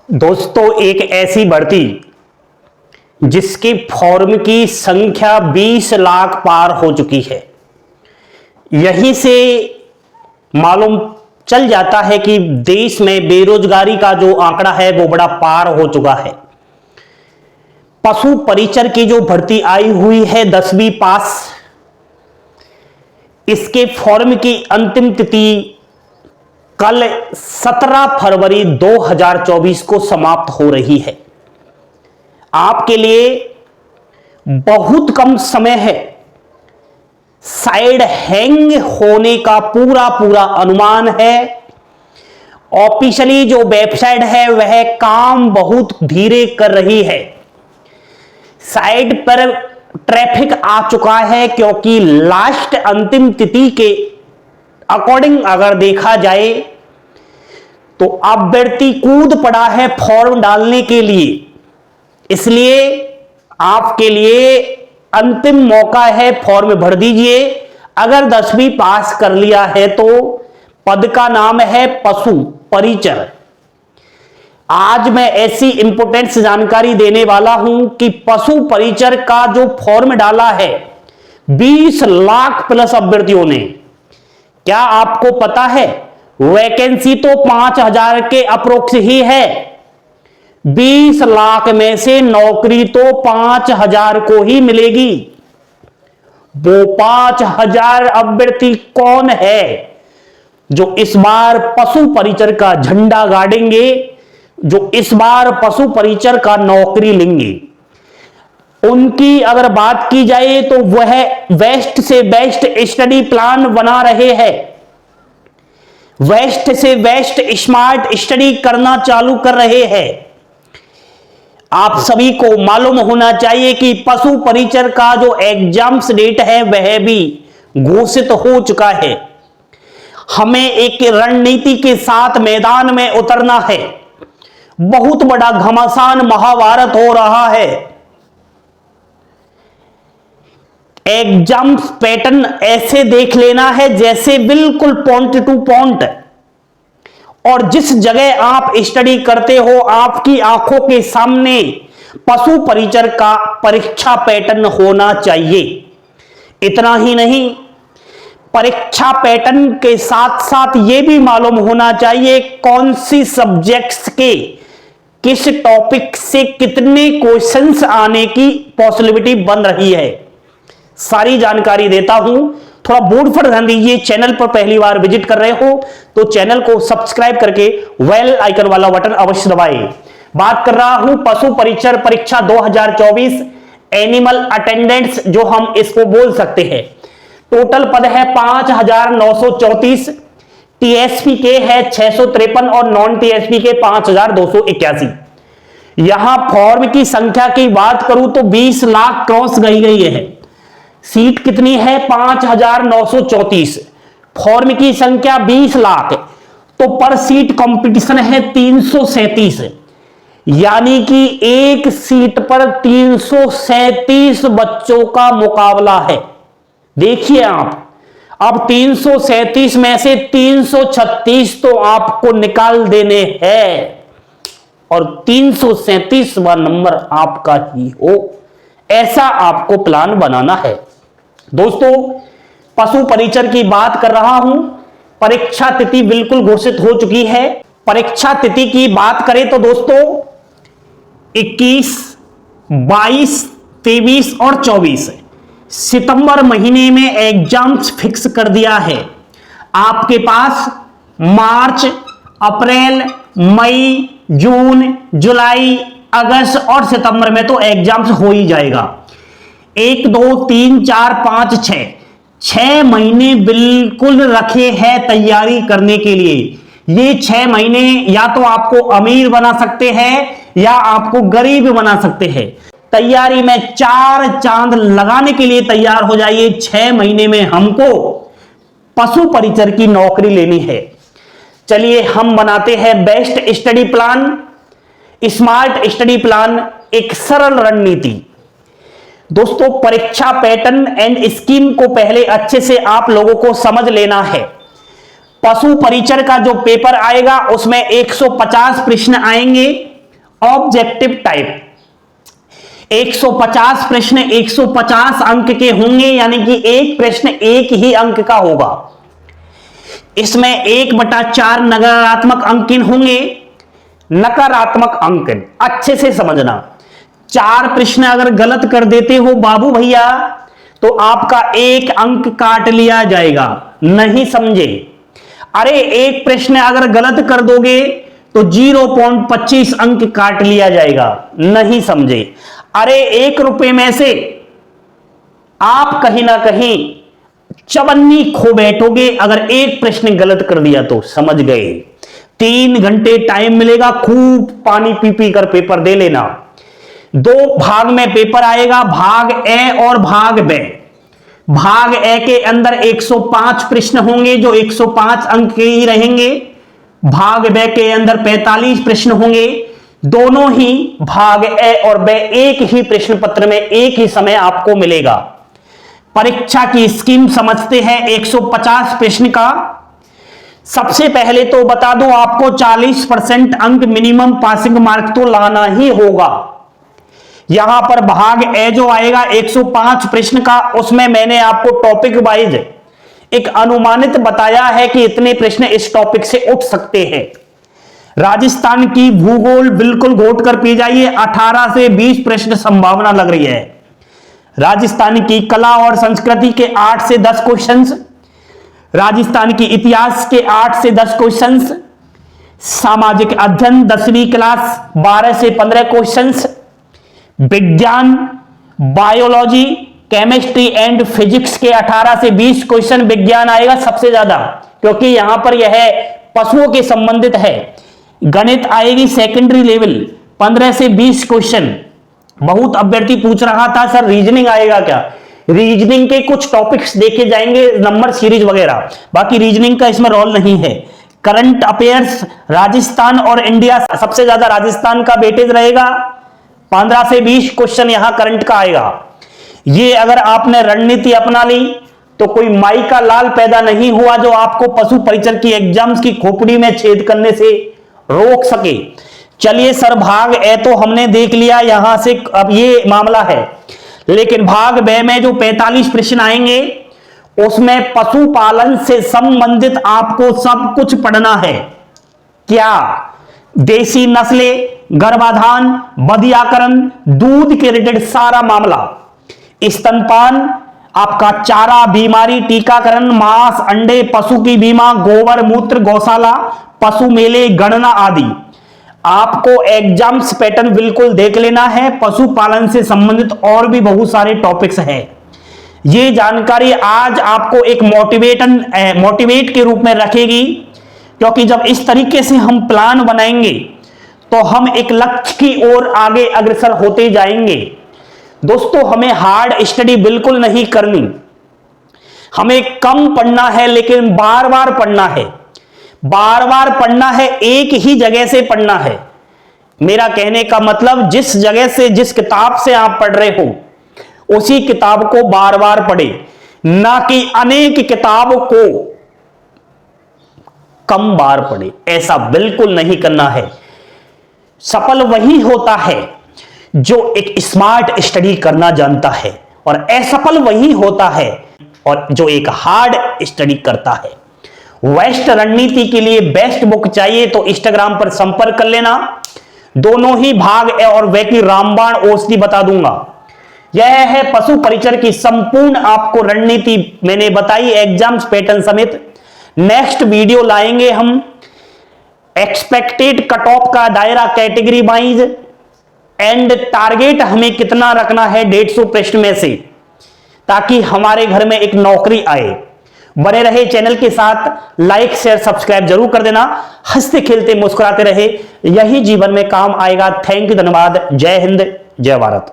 दोस्तों, एक ऐसी भर्ती जिसकी फॉर्म की संख्या 20 लाख पार हो चुकी है। यहीं से मालूम चल जाता है कि देश में बेरोजगारी का जो आंकड़ा है वो बड़ा पार हो चुका है। पशु परिचर की जो भर्ती आई हुई है 10वीं पास, इसके फॉर्म की अंतिम तिथि कल 17 फरवरी 2024 को समाप्त हो रही है। आपके लिए बहुत कम समय है। साइड हैंग होने का पूरा अनुमान है। ऑफिशियली जो वेबसाइट है वह काम बहुत धीरे कर रही है। साइट पर ट्रैफिक आ चुका है क्योंकि लास्ट अंतिम तिथि के अकॉर्डिंग अगर देखा जाए तो अभ्यर्थी कूद पड़ा है फॉर्म डालने के लिए। इसलिए आपके लिए अंतिम मौका है, फॉर्म भर दीजिए। अगर 10वीं पास कर लिया है तो पद का नाम है पशु परिचर। आज मैं ऐसी इंपोर्टेंट जानकारी देने वाला हूं कि पशु परिचर का जो फॉर्म डाला है 20 लाख प्लस अभ्यर्थियों ने, क्या आपको पता है वैकेंसी तो 5000 के अप्रोक्स ही है। 20 लाख में से नौकरी तो 5000 को ही मिलेगी। वो 5000 अभ्यर्थी कौन है जो इस बार पशु परिचर का झंडा गाड़ेंगे, जो इस बार पशु परिचर का नौकरी लेंगे? उनकी अगर बात की जाए तो वह वेस्ट से बेस्ट स्टडी प्लान बना रहे हैं। वेस्ट से बेस्ट स्मार्ट स्टडी करना चालू कर रहे हैं। आप सभी को मालूम होना चाहिए कि पशु परिचर का जो एग्जाम्स डेट है वह भी घोषित हो चुका है। हमें एक रणनीति के साथ मैदान में उतरना है। बहुत बड़ा घमासान महाभारत हो रहा है। एग्जाम्स पैटर्न ऐसे देख लेना है जैसे बिल्कुल पॉइंट टू पॉइंट, और जिस जगह आप स्टडी करते हो आपकी आंखों के सामने पशु परिचर का परीक्षा पैटर्न होना चाहिए। इतना ही नहीं, परीक्षा पैटर्न के साथ साथ यह भी मालूम होना चाहिए कौन सी सब्जेक्ट्स के किस टॉपिक से कितने क्वेश्चंस आने की पॉसिबिलिटी बन रही है। सारी जानकारी देता हूं, थोड़ा बोर्ड पर ध्यान दीजिए। चैनल पर पहली बार विजिट कर रहे हो तो चैनल को सब्सक्राइब करके बेल आइकन वाला बटन अवश्य दबाएं। बात कर रहा हूं पशु परिचर परीक्षा 2024 एनिमल अटेंडेंट्स, जो हम इसको बोल सकते हैं। टोटल पद है 5934, टीएसपी के है 653 और नॉन टीएसपी के 5281। यहां फॉर्म की संख्या की बात करूं तो 20 लाख क्रॉस गई है। सीट कितनी है? 5934। फॉर्म की संख्या 20 लाख, तो पर सीट कंपटीशन है 337, यानी कि एक सीट पर 337 बच्चों का मुकाबला है। देखिए आप, अब 337 में से 336 तो आपको निकाल देने हैं और 337वां नंबर आपका ही हो, ऐसा आपको प्लान बनाना है। दोस्तों, पशु परिचर की बात कर रहा हूं। परीक्षा तिथि बिल्कुल घोषित हो चुकी है। परीक्षा तिथि की बात करें तो दोस्तों 21, 22, 23 और 24 सितंबर महीने में एग्जाम्स फिक्स कर दिया है। आपके पास मार्च, अप्रैल, मई, जून, जुलाई, अगस्त और सितंबर में तो एग्जाम्स हो ही जाएगा। 1, 2, 3, 4, 5, 6 महीने बिल्कुल रखे हैं तैयारी करने के लिए। ये 6 महीने या तो आपको अमीर बना सकते हैं या आपको गरीब बना सकते हैं। तैयारी में 4 चांद लगाने के लिए तैयार हो जाइए। 6 महीने में हमको पशु परिचर की नौकरी लेनी है। चलिए हम बनाते हैं best study plan, smart study plan, एक सरल रणनीति। दोस्तों, परीक्षा पैटर्न एंड स्कीम को पहले अच्छे से आप लोगों को समझ लेना है। पशु परिचर का जो पेपर आएगा उसमें 150 प्रश्न आएंगे। ऑब्जेक्टिव टाइप 150 प्रश्न 150 अंक के होंगे, यानी कि एक प्रश्न एक ही अंक का होगा। इसमें 1/4 नकारात्मक अंकन होंगे, नकारात्मक अंकन अच्छे से समझना। 4 प्रश्न अगर गलत कर देते हो बाबू भैया तो आपका 1 अंक काट लिया जाएगा, नहीं समझे। अरे एक प्रश्न अगर गलत कर दोगे तो 0.25 अंक काट लिया जाएगा, नहीं समझे। अरे 1 रुपए में से आप कहीं ना कहीं चवन्नी खो बैठोगे अगर एक प्रश्न गलत कर दिया तो, समझ गए। 3 घंटे टाइम मिलेगा, खूब पानी पी पी कर पेपर दे लेना। 2 भाग में पेपर आएगा, भाग ए और भाग बे। भाग ए के अंदर 105 प्रश्न होंगे जो 105 अंक के ही रहेंगे। भाग बे के अंदर 45 प्रश्न होंगे। दोनों ही भाग ए और बे एक ही प्रश्न पत्र में एक ही समय आपको मिलेगा। परीक्षा की स्कीम समझते हैं 150 प्रश्न का। सबसे पहले तो बता दो आपको 40% अंक मिनिमम पासिंग मार्क तो लाना ही होगा। यहां पर भाग ए जो आएगा 105 प्रश्न का, उसमें मैंने आपको टॉपिक वाइज एक अनुमानित बताया है कि इतने प्रश्न इस टॉपिक से उठ सकते हैं। राजस्थान की भूगोल बिल्कुल घोट कर पी जाइए, 18 से 20 प्रश्न संभावना लग रही है। राजस्थान की कला और संस्कृति के 8 से 10 क्वेश्चंस, राजस्थान की इतिहास के 8 से 10 क्वेश्चंस, सामाजिक अध्ययन 10वीं क्लास 12 से 15 क्वेश्चंस, विज्ञान बायोलॉजी केमिस्ट्री एंड फिजिक्स के 18 से 20 क्वेश्चन विज्ञान आएगा सबसे ज्यादा, क्योंकि यहां पर यह पशुओं के संबंधित है। गणित आएगी सेकेंडरी लेवल 15 से 20 क्वेश्चन। बहुत अभ्यर्थी पूछ रहा था सर रीजनिंग आएगा क्या? रीजनिंग के कुछ टॉपिक्स देखे जाएंगे, नंबर सीरीज वगैरह, बाकी रीजनिंग का इसमें रोल नहीं है। करंट अफेयर्स राजस्थान और इंडिया, सबसे ज्यादा राजस्थान का वेटेज रहेगा। 15 से 20 क्वेश्चन यहां करंट का आएगा। ये अगर आपने रणनीति अपना ली तो कोई माई का लाल पैदा नहीं हुआ जो आपको पशु परिचर की एग्जाम्स की खोपड़ी में छेद करने से रोक सके। चलिए सर भाग ए तो हमने देख लिया, यहां से अब ये मामला है। लेकिन भाग बे में जो 45 प्रश्न आएंगे उसमें पशुपालन से संबंधित आपको सब कुछ पढ़ना है। क्या? देसी नस्लें, गर्भाधान, बधियाकरण, दूध के रिलेटेड सारा मामला, स्तनपान, आपका चारा, बीमारी, टीकाकरण, मांस, अंडे, पशु की बीमा, गोबर मूत्र, गौशाला, पशु मेले, गणना आदि। आपको एग्जाम्स पैटर्न बिल्कुल देख लेना है। पशुपालन से संबंधित और भी बहुत सारे टॉपिक्स हैं। ये जानकारी आज आपको एक मोटिवेट के रूप में रखेगी, क्योंकि जब इस तरीके से हम प्लान बनाएंगे तो हम एक लक्ष्य की ओर आगे अग्रसर होते जाएंगे। दोस्तों हमें हार्ड स्टडी बिल्कुल नहीं करनी, हमें कम पढ़ना है लेकिन बार बार पढ़ना है। बार बार पढ़ना है, एक ही जगह से पढ़ना है। मेरा कहने का मतलब जिस जगह से, जिस किताब से आप पढ़ रहे हो उसी किताब को बार बार पढ़े, ना कि अनेक किताबों को कम बार पढ़े। ऐसा बिल्कुल नहीं करना है। सफल वही होता है जो एक स्मार्ट स्टडी करना जानता है, और असफल वही होता है और जो एक हार्ड स्टडी करता है। वेस्ट रणनीति के लिए बेस्ट बुक चाहिए तो इंस्टाग्राम पर संपर्क कर लेना। दोनों ही भाग ए और वे की रामबाण औषधि बता दूंगा। यह है पशु परिचर की संपूर्ण आपको रणनीति मैंने बताई, एग्जाम्स पैटर्न समेत। नेक्स्ट वीडियो लाएंगे हम एक्सपेक्टेड कट ऑफ का दायरा कैटेगरी वाइज एंड टारगेट हमें कितना रखना है 150 प्रश्न में से, ताकि हमारे घर में एक नौकरी आए। बने रहे चैनल के साथ, लाइक शेयर सब्सक्राइब जरूर कर देना। हंसते खेलते मुस्कुराते रहे, यही जीवन में काम आएगा। थैंक यू, धन्यवाद। जय हिंद, जय भारत।